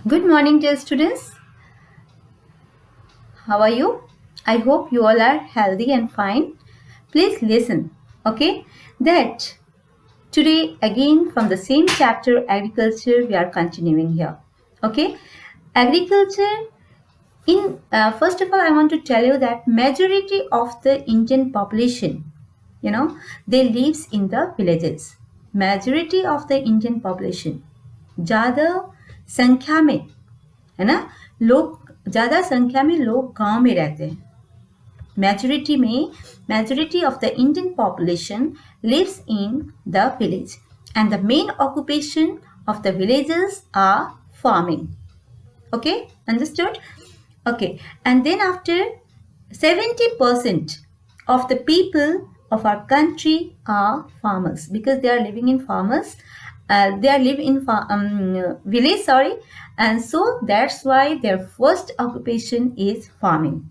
Good morning, dear students. How are you? I hope you all are healthy and fine. Please listen, okay? That today, again, from the same chapter, agriculture, we are continuing here, okay? Agriculture, first of all, I want to tell you that majority of the Indian population, they lives in the villages. Majority of the Indian population, ज़्यादा संख्या में है ना लोग ज्यादा संख्या में लोग गांव में रहते हैं majority of the Indian population lives in the village and the main occupation of the villagers are farming. Okay, understood? Okay, and then after 70% of the people of our country are farmers because they are living in village, sorry, and so that's why their first occupation is farming.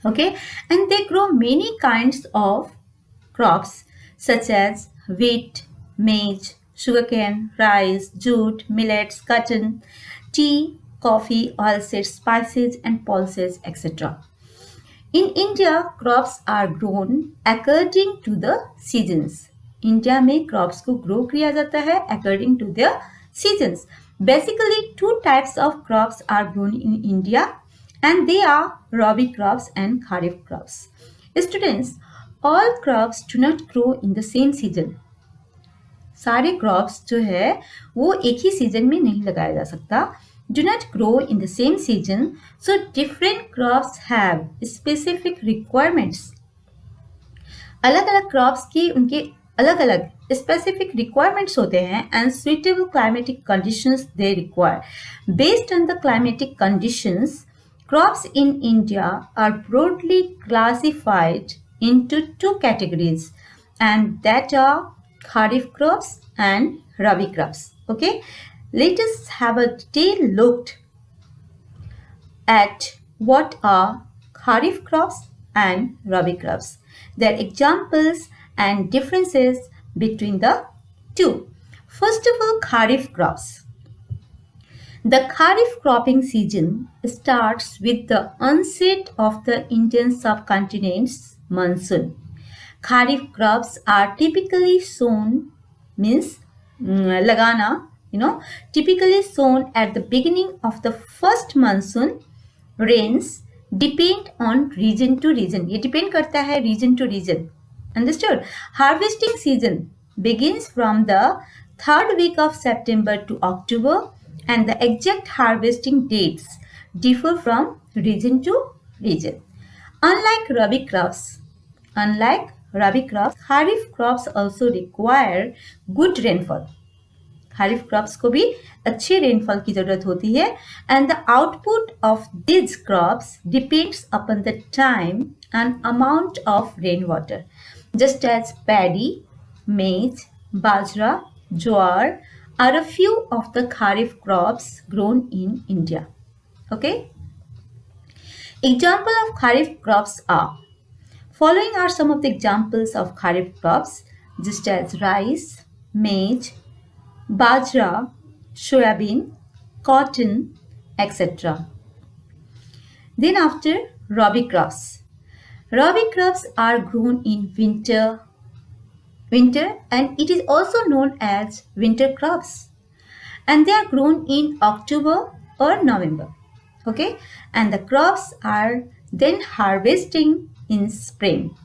Okay, and they grow many kinds of crops such as wheat, maize, sugarcane, rice, jute, millets, cotton, tea, coffee, oilseeds, spices and pulses, etc. In India, crops are grown according to the seasons. India में crops को grow किया जाता है according to their seasons. Basically, two types of crops are grown in India, and they are Rabi crops and Kharif crops. Students, all crops do not grow in the same season. सारे crops जो है वो एक ही season में नहीं लगाया जा सकता. Do not grow in the same season, so different crops have specific requirements. अलग-अलग क्रॉप्स की उनके अलग-अलग specific requirements होते हैं and suitable climatic conditions they require. Based on the climatic conditions, crops in India are broadly classified into two categories, and that are Kharif crops and Rabi crops. Okay, let us have a detailed look at what are Kharif crops and Rabi crops, their examples and differences between the two. First of all, Kharif crops. The Kharif cropping season starts with the onset of the Indian subcontinent's monsoon. Kharif crops are typically sown, lagana, typically sown at the beginning of the first monsoon. Rains depend on region to region. ये depend करता है region to region. Understood? Harvesting season begins from the third week of September to October, and the exact harvesting dates differ from region to region. Unlike Rabi crops, Kharif crops also require good rainfall. Kharif crops को भी अच्छे rainfall की जरूरत होती है, and the output of these crops depends upon the time and amount of rainwater, just as paddy, maize, bajra, jowar are a few of the kharif crops grown in India. Okay, example of kharif crops are following are some of the examples of kharif crops, just as rice, maize, bajra, soybean, cotton, etc. Then after, Rabi crops. Rabi crops are grown in winter, and it is also known as winter crops, and they are grown in October or November. Okay, and the crops are then harvesting in spring.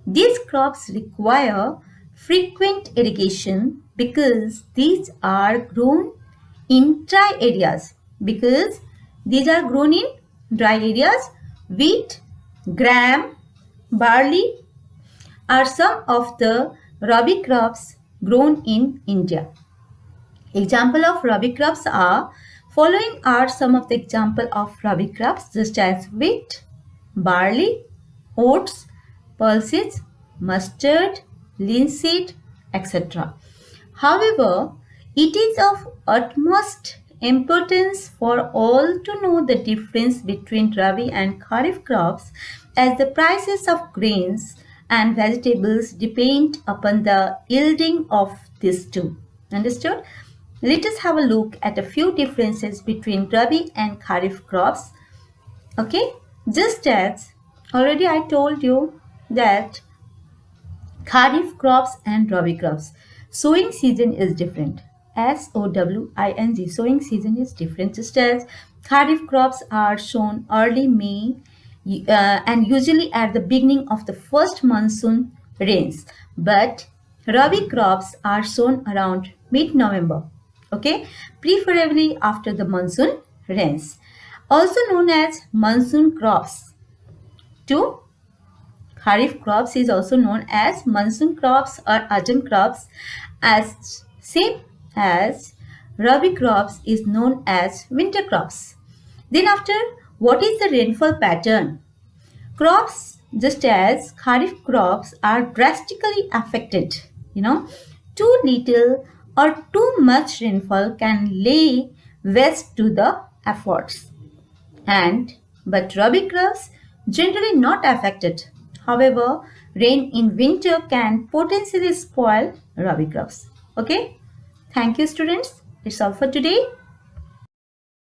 These crops require frequent irrigation because these are grown in dry areas. Wheat, gram, barley are some of the Rabi crops grown in India. Example of Rabi crops are following are some of the example of Rabi crops, just as wheat, barley, oats, pulses, mustard, linseed, etc. However, it is of utmost importance for all to know the difference between Rabi and Kharif crops, as the prices of grains and vegetables depend upon the yielding of these two. Understood? Let us have a look at a few differences between Rabi and Kharif crops. Okay, just as already I told you that Kharif crops and Rabi crops. Sowing season is different. SOWING. Sowing season is different. Just as Kharif crops are sown early May and usually at the beginning of the first monsoon rains. But Rabi crops are sown around mid-November. Okay, preferably after the monsoon rains. Also known as monsoon crops. Two, Kharif crops is also known as monsoon crops or autumn crops, as same as Rabi crops is known as winter crops. Then after, what is the rainfall pattern? Crops just as Kharif crops are drastically affected. Too little or too much rainfall can lay waste to the efforts. But Rabi crops generally not affected. However, rain in winter can potentially spoil Rabi crops. Okay? Thank you, students. It's all for today.